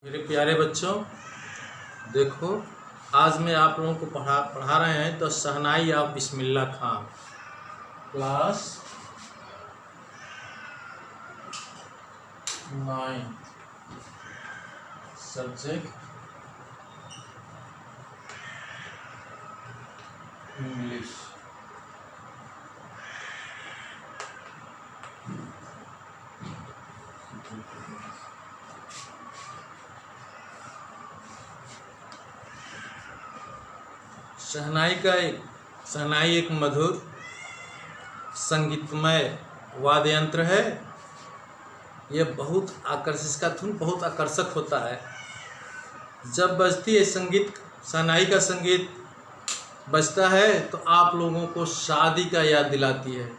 मेरे प्यारे बच्चों, देखो आज मैं आप लोगों को पढ़ा रहे हैं तो shehnai of Bismillah Khan, class 9, subject English. Shehnai एक मधुर संगीतमय वाद्य यंत्र है। यह बहुत इसका धुन बहुत आकर्षक होता है। जब बजती है शहनाई का संगीत बजता है तो आप लोगों को शादी का याद दिलाती है।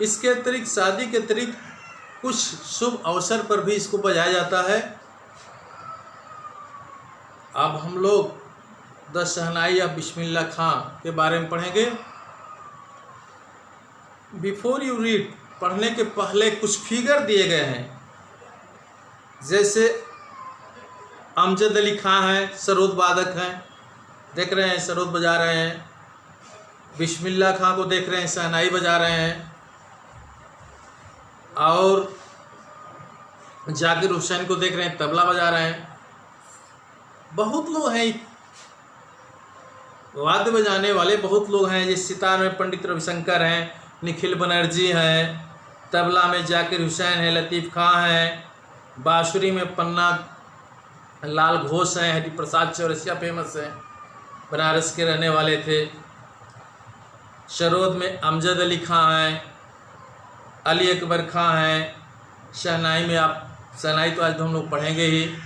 इसके अतिरिक्त शादी के अतिरिक्त कुछ शुभ अवसर पर भी इसको बजाया जाता है। अब हम लोग द शहनाई ऑफ बिस्मिल्लाह खां के बारे में पढ़ेंगे। बिफोर यू रीड, पढ़ने के पहले कुछ फिगर दिए गए हैं। जैसे अमजद अली खां हैं, सरोद वादक हैं, देख रहे हैं सरोद बजा रहे हैं। बिस्मिल्लाह खां को देख रहे हैं, शहनाई बजा रहे हैं। और जाकिर हुसैन को देख रहे हैं, तबला बजा रहे हैं। बहुत लोग हैं वाद्य बजाने वाले, बहुत लोग हैं। जैसे सितार में पंडित रविशंकर हैं, निखिल बनर्जी हैं, तबला में जाकिर हुसैन है, लतीफ़ खां हैं, बांसुरी में पन्ना लाल घोष हैं, हरिप्रसाद चौरसिया फेमस हैं, बनारस के रहने वाले थे। सरोद में अमजद अली खां हैं, अली अकबर खां हैं। शहनाई तो आज हम लोग पढ़ेंगे ही।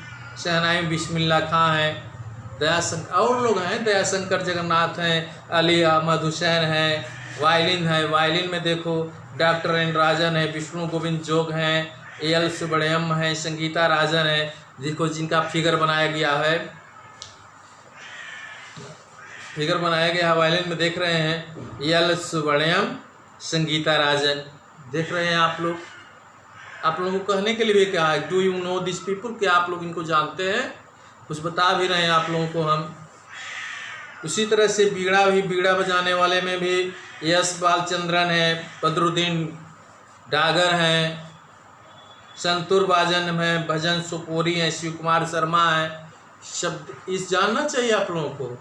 शहनाई में बिस्मिल्लाह खां हैं, दयाशंकर और लोग हैं, दयाशंकर जगन्नाथ हैं, अली अहमद हुसैन हैं। वायलिन है, वायलिन में देखो डॉक्टर एन राजन है, विष्णु गोविंद जोग हैं, एल सुब्रह्मण्यम हैं, संगीता राजन है। देखो जिनका फिगर बनाया गया है, वायलिन में देख रहे हैं एल सुब्रह्मण्यम, संगीता राजन देख रहे हैं आप लोग। आप लोगों को कहने के लिए भी क्या है, do you know this people, क्या आप लोग इनको जानते हैं? कुछ बता भी रहे हैं आप लोगों को हम। उसी तरह से बीड़ा बजाने वाले में भी यश बालचंद्रन है, बदरुद्दीन डागर हैं, संतूर बाजन हैं, भजन सुपोरी हैं, शिव कुमार शर्मा हैं। शब्द इस जानना चाहिए आप लोगों को।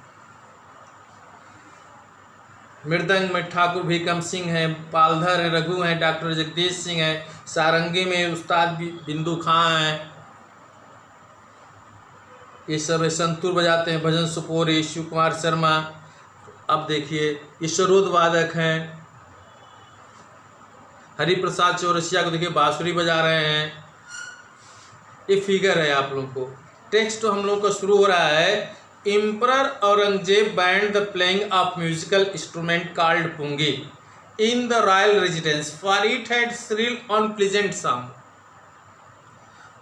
मृदंग में ठाकुर भीकम सिंह हैं, पालधर हैं, रघु हैं, डॉक्टर जगदीश सिंह हैं। सारंगी में उस्ताद बिंदु खां हैं। ये सब संतूर बजाते हैं, भजन सुपोरी, शिव कुमार शर्मा। अब देखिए ये सरोद वादक हैं, हरिप्रसाद चौरसिया को देखिए बांसुरी बजा रहे हैं। ये फिगर है आप लोगों को। टेक्स्ट तो हम लोग का शुरू हो रहा है। Emperor Aurangzeb banned the playing of musical instrument called pungi in the royal residence, for it had shrill unpleasant sound.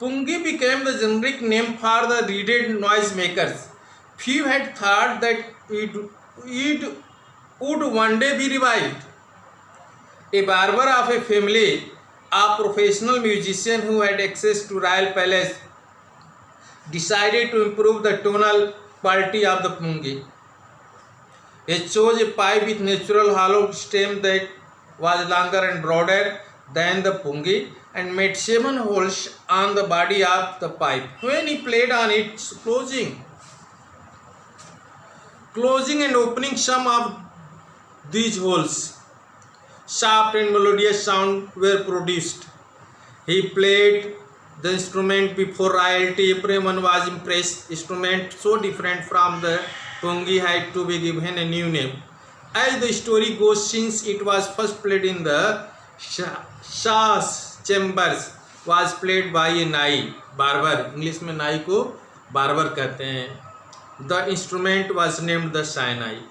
Pungi became the generic name for the reeded noisemakers. Few had thought that it would one day be revived. A barber of a family of professional musicians who had access to royal palace decided to improve the tonal quality of the pungi. He chose a pipe with natural hollow stem that was longer and broader than the pungi, and made 7 holes on the body of the pipe. When he played on its closing and opening some of these holes, soft and melodious sound were produced. He played the instrument before royalty. Everyone was impressed. Instrument so different from the pungi had to be given a new name. As the story goes, since it was first played in the Shah's chambers, was played by a nai, barber. English में नाई को barber कहते हैं। The instrument was named the शहनाई.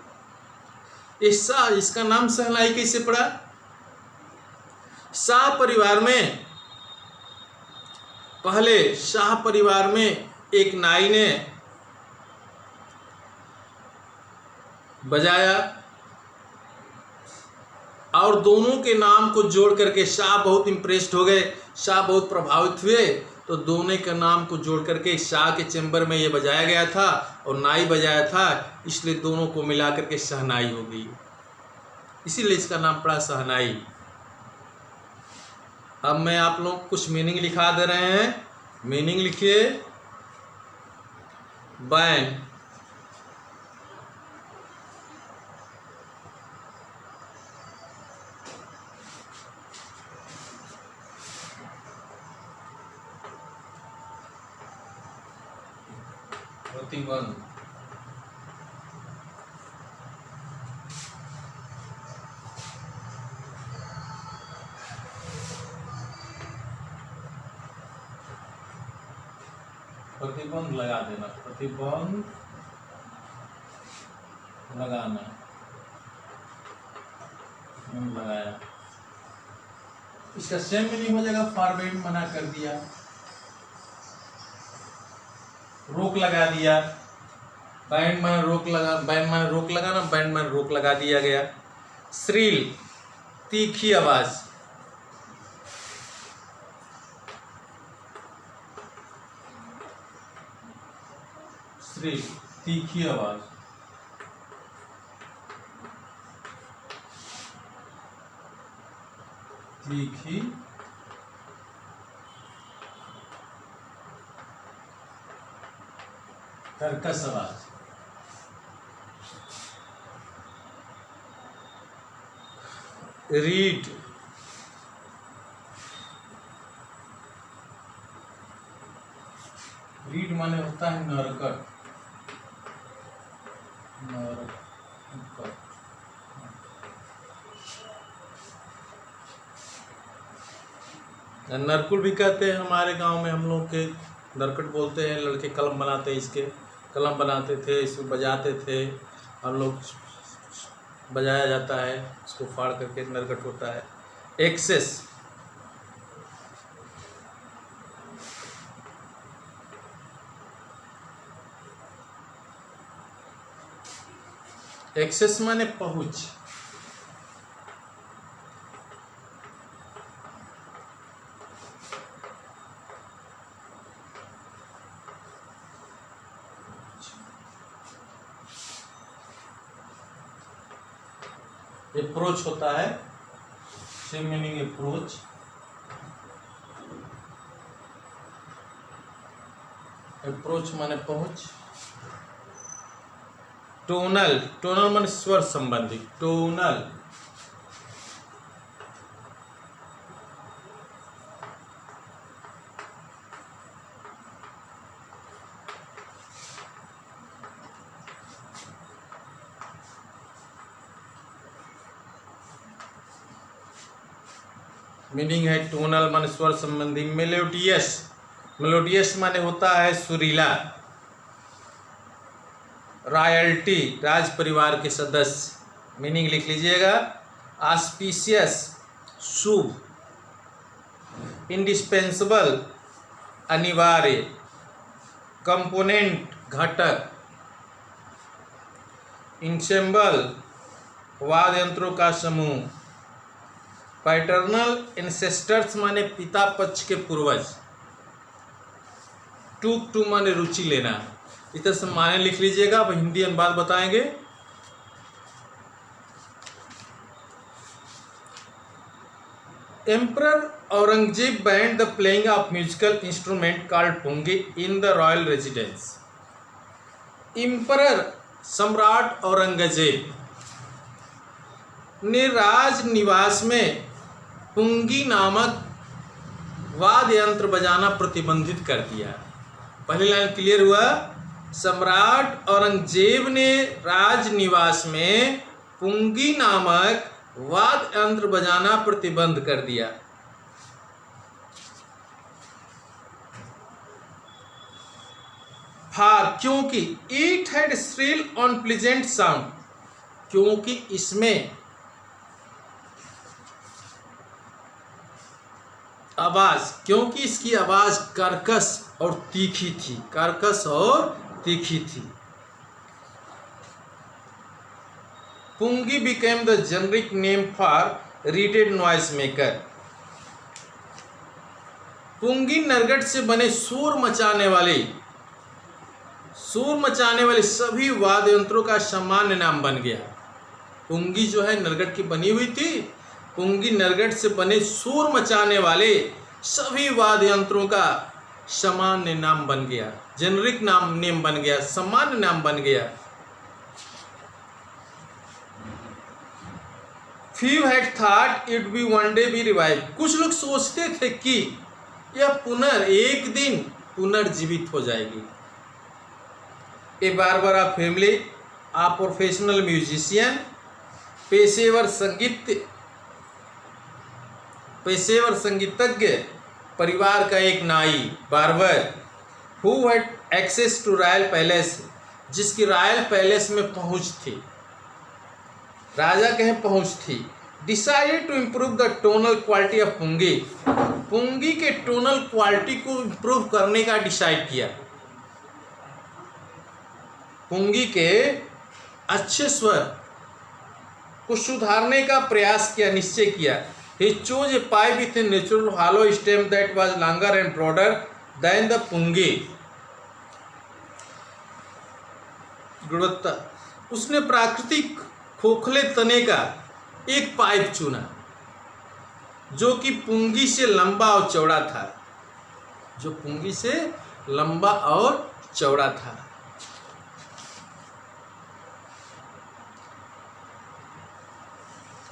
इसका नाम शहनाई कैसे पड़ा? शाह परिवार में, पहले शाह परिवार में एक नाई ने बजाया और दोनों के नाम को जोड़ करके शाह बहुत इम्प्रेस्ड हो गए, शाह बहुत प्रभावित हुए तो दोनों के नाम को जोड़ करके शाह के चैम्बर में ये बजाया गया था और नाई बजाया था, इसलिए दोनों को मिला करके शहनाई हो गई, इसीलिए इसका नाम पड़ा शहनाई। अब मैं आप लोग कुछ मीनिंग लिखा दे रहे हैं, मीनिंग लिखिए। बैंड, प्रतिबंध, प्रतिबंध लगा देना, प्रतिबंध लगाना, लगाया। इसका सेम मीनिंग हो जाएगा फॉरवर्ड, मना कर दिया, रोक लगा दिया। बैंड में रोक लगा, बैंड में रोक लगाना, बैंड में रोक लगा दिया गया। श्रील, तीखी आवाज, श्रील तीखी आवाज। तीखी कर्कश आवाज। रीड, रीड माने होता है नरकट, नरकट। नरकुल भी कहते हैं हमारे गांव में, हम लोग के नरकट बोलते हैं। लड़के कलम बनाते हैं, इसके कलम बनाते थे, इसको बजाते थे हम लोग, बजाया जाता है, इसको फाड़ करके नरकट होता है। एक्सेस, एक्सेस माने पहुंच, अप्रोच होता है, सेम मीनिंग अप्रोच। अप्रोच माने पहुंच। टोनल, टोनल माने स्वर संबंधी, टोनल। मीनिंग है टोनल माने स्वर संबंधी। मेलोडियस, मेलोडियस माने होता है सुरीला। रॉयल्टी, राज परिवार के सदस्य, मीनिंग लिख लीजिएगा। ऑस्पिशियस, शुभ। इंडिस्पेंसिबल, अनिवार्य। कंपोनेंट, घटक। इंसेम्बल, वाद्य यंत्रों का समूह। पैटर्नल एंसेस्टर्स माने पिता पक्ष के पूर्वज। टू माने रुचि लेना। इस तरह से माने लिख लीजिएगा, अब हिंदी अनुवाद बताएंगे। Emperor Aurangzeb banned the playing of musical instrument called pungi in the royal residence. Emperor सम्राट औरंगजेब ने राज निवास में पुंगी नामक वाद्य यंत्र बजाना प्रतिबंधित कर दिया। पहली लाइन क्लियर हुआ। सम्राट औरंगजेब ने राज निवास में पुंगी नामक वाद्य यंत्र बजाना प्रतिबंध कर दिया। क्योंकि it had shrill unpleasant sound, क्योंकि इसमें आवाज, क्योंकि इसकी आवाज कर्कश और तीखी थी, कर्कश और तीखी थी। पुंगी became the generic name for reeded noise maker। पुंगी नरगट से बने शोर मचाने वाले सभी वाद्य यंत्रों का सामान्य नाम बन गया। पुंगी जो है नरगट की बनी हुई थी, पुंगी नरगट से बने शोर मचाने वाले सभी वाद्य यंत्रों का सामान्य नाम बन गया, जेनरिक नेम बन गया, सामान्य नाम बन गया। Few had thought it be one day be revived। कुछ लोग सोचते थे कि यह एक दिन पुनर्जीवित हो जाएगी। A barber a family, a professional musician, पेशेवर संगीतज्ञ परिवार का एक नाई barber, who had access to royal palace, जिसकी रॉयल पैलेस में पहुंच थी, राजा के यहाँ पहुंच थी। Decided to improve the tonal quality of pungi, pungi के टोनल क्वालिटी को इम्प्रूव करने का डिसाइड किया, पुंगी के अच्छे स्वर को सुधारने का प्रयास किया, निश्चय किया। He chose a pipe with a natural hollow stem that was longer and broader than the pungi। गुणवत्ता, उसने प्राकृतिक खोखले तने का एक पाइप चुना जो कि पुंगी से लंबा और चौड़ा था, जो पुंगी से लंबा और चौड़ा था।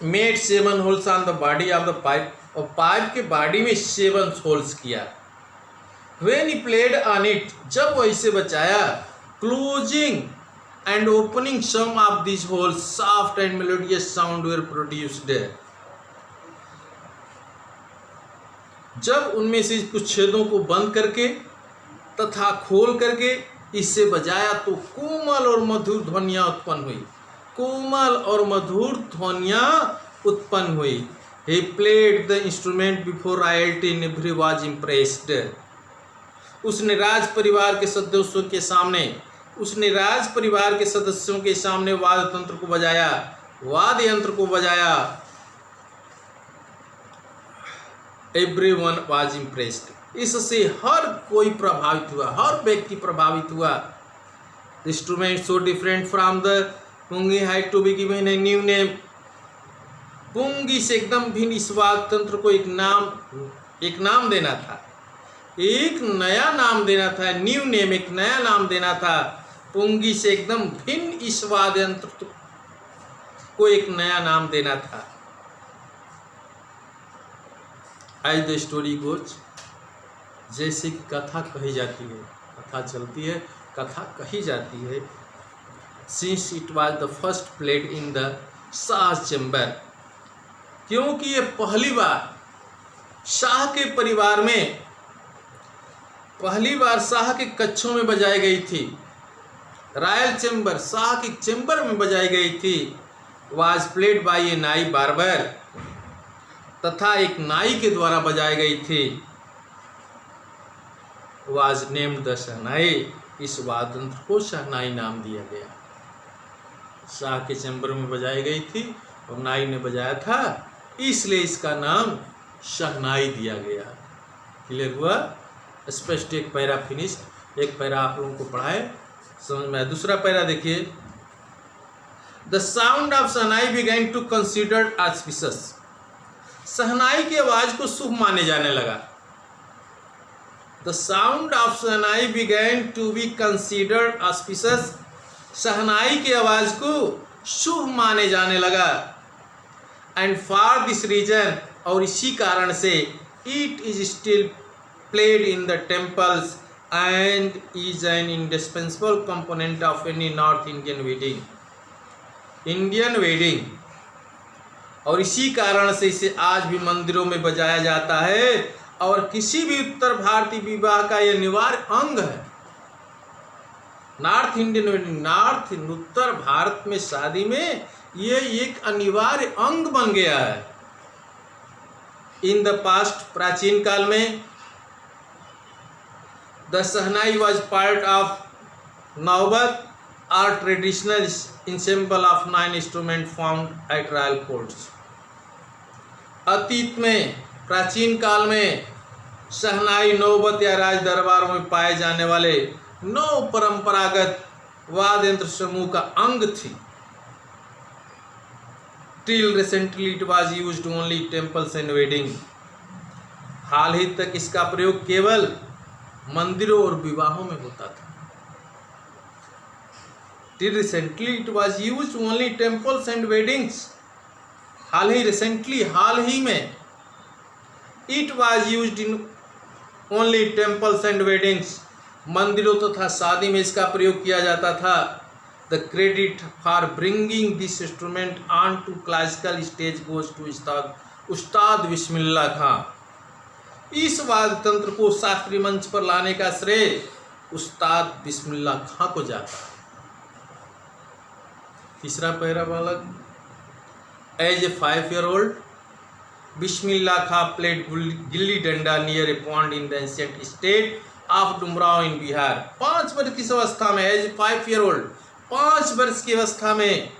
Made 7 holes on the body of the pipe, और पाइप के बॉडी में 7 होल्स किया। When he played on it, जब वह इसे बचाया, closing and opening some of these holes, soft and melodious sound were produced। जब उनमें से कुछ छेदों को बंद करके तथा खोल करके इससे बजाया तो कोमल और मधुर ध्वनियाँ उत्पन्न हुई। He played the instrument before royalty and everyone was impressed। उसने राज परिवार के सदस्यों के सामने वाद्य यंत्र को बजाया। Everyone was impressed। इससे हर कोई प्रभावित हुआ, हर व्यक्ति प्रभावित हुआ। The instrument so different from the pungi had to be given a new name। पुंगी से एकदम भिन्न इस वाद्य यंत्र को एक नाम देना था, एक नया नाम देना था। न्यू नेम, एक नया नाम देना था। पुंगी से एकदम भिन्न इस वाद्य यंत्र को एक नया नाम देना था। एज द स्टोरी गोज, जैसे कथा कही जाती है, कथा चलती है, कथा कही जाती है। Since it was the first played in the Shah chamber, क्योंकि ये पहली बार शाह के परिवार में, पहली बार शाह के कक्षों में बजाई गई थी। रॉयल चैम्बर, शाह के चैम्बर में बजाई गई थी। वाज प्लेड बाय ए नाई बार्बर, तथा एक नाई के द्वारा बजाई गई थी। वाज नेम्ड द शहनाई, इस वाद्य यंत्र को शहनाई नाम दिया गया। शाह के चैम्बर में बजाई गई थी और नाई ने बजाया था, इसलिए इसका नाम शहनाई दिया गया। क्लियर हुआ? स्पष्ट। एक पैरा फिनिश्ड, एक पैरा आप लोगों को पढ़ाए, समझ में आया। दूसरा पैरा देखिए। The sound of shehnai began to considered auspicious, shehnai की आवाज को शुभ माने जाने लगा। The sound of shehnai began to be considered auspicious, shehnai की आवाज को शुभ माने जाने लगा। एंड फॉर दिस रीजन, और इसी कारण से, it is still played in the temples and is an indispensable component of any North Indian wedding। और इसी कारण से इसे आज भी मंदिरों में बजाया जाता है और किसी भी उत्तर भारतीय विवाह का यह अनिवार्य अंग है। नॉर्थ इंडियन वेडिंग, उत्तर भारत में शादी में ये एक अनिवार्य अंग बन गया है। इन द पास्ट, प्राचीन काल में, the shahnai was part of Naubat, or traditional ensemble of 9 instruments found at royal courts। अतीत में, प्राचीन काल में शहनाई, नौबत या राज दरबारों में पाए जाने वाले 9 परंपरागत वाद्य यंत्र समूह का अंग थी। Till recently it was used only temples and wedding. हाल ही तक इसका प्रयोग केवल मंदिरों और विवाहों में होता था। Till recently it was used only temples and weddings. हाल ही में it was used in only temples and weddings. मंदिरों तथा शादी में इसका प्रयोग किया जाता था। The credit for bringing this instrument on to classical stage goes to Ustad Bismillah खां। इस वाद्य तंत्र को शास्त्रीय मंच पर लाने का श्रेय उस्ताद बिस्मिल्लाह खां को जाता है। तीसरा पैरा बालक, as a 5-year-old Bismillah Khan played gilli danda near a pond in the ancient state of Dumraon in Bihar. 5 वर्ष की अवस्था में, एज 5-year-old 5 वर्ष की अवस्था में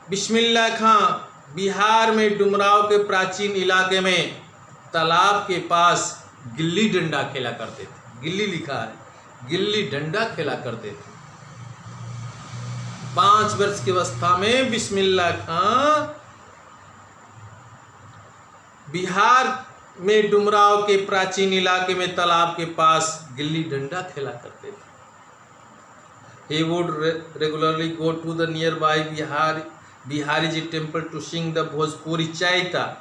बिस्मिल्लाह खां बिहार में डुमराव के प्राचीन इलाके में तालाब के पास गिल्ली डंडा खेला करते थे। गिल्ली लिखा है, गिल्ली डंडा खेला करते थे। 5 वर्ष की अवस्था में बिस्मिल्लाह खां बिहार में डुमराव के प्राचीन इलाके में तालाब के पास गिल्ली डंडा खेला करते थे। He would regularly go to the nearby Bihariji temple to sing the Bhojpuri Chaita,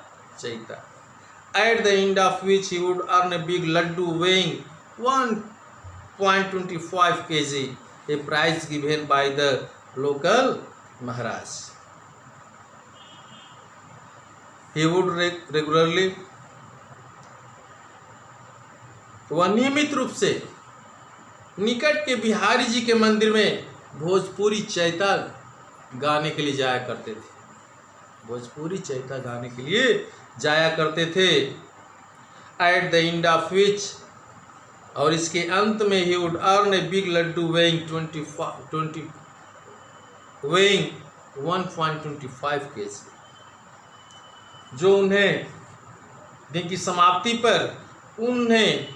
at the end of which he would earn a big laddu weighing 1.25 kg, a prize given by the local Maharaj. He would regularly, वह नियमित रूप से निकट के बिहारी जी के मंदिर में भोजपुरी चैता गाने के लिए जाया करते थे। भोजपुरी चैता गाने के लिए जाया करते थे। At the end of which, और इसके अंत में ही would earn a big laddu weighing 1.25 kg, जो उन्हें दिन की समाप्ति पर उन्हें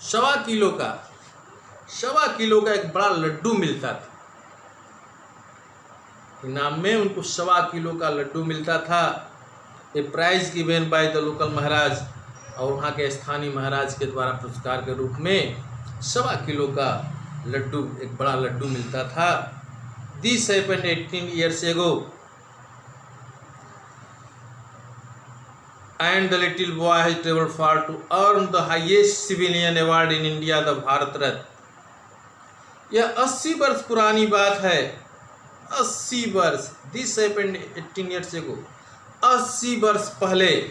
1.25 किलो का एक बड़ा लड्डू मिलता था। इनाम में उनको 1.25 किलो का लड्डू मिलता था। A prize given by the local Maharaj, और वहाँ के स्थानीय महाराज के द्वारा पुरस्कार के रूप में 1.25 किलो का लड्डू, एक बड़ा लड्डू मिलता था। This happened 18 years ago, and the little boy has traveled far to earn the highest civilian award in India, the Bharat Ratna. यह 80 वर्ष पुरानी बात है। 80 वर्ष, दिस हैपेंड 18 years ago, 80 वर्ष पहले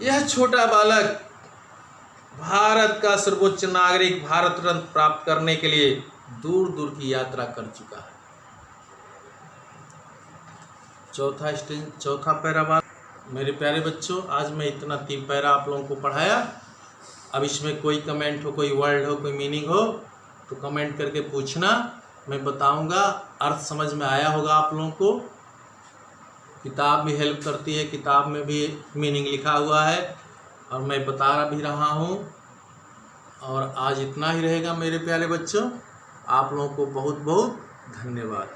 यह छोटा बालक भारत का सर्वोच्च नागरिक भारत रत्न प्राप्त करने के लिए दूर दूर की यात्रा कर चुका है। चौथा पैरा बात। मेरे प्यारे बच्चों, आज मैं इतना 3 पैरा आप लोगों को पढ़ाया। अब इसमें कोई कमेंट हो, कोई वर्ड हो, कोई मीनिंग हो तो कमेंट करके पूछना, मैं बताऊंगा। अर्थ समझ में आया होगा आप लोगों को। किताब भी हेल्प करती है, किताब में भी मीनिंग लिखा हुआ है और मैं बता भी रहा हूँ। और आज इतना ही रहेगा मेरे प्यारे बच्चों। आप लोगों को बहुत बहुत धन्यवाद।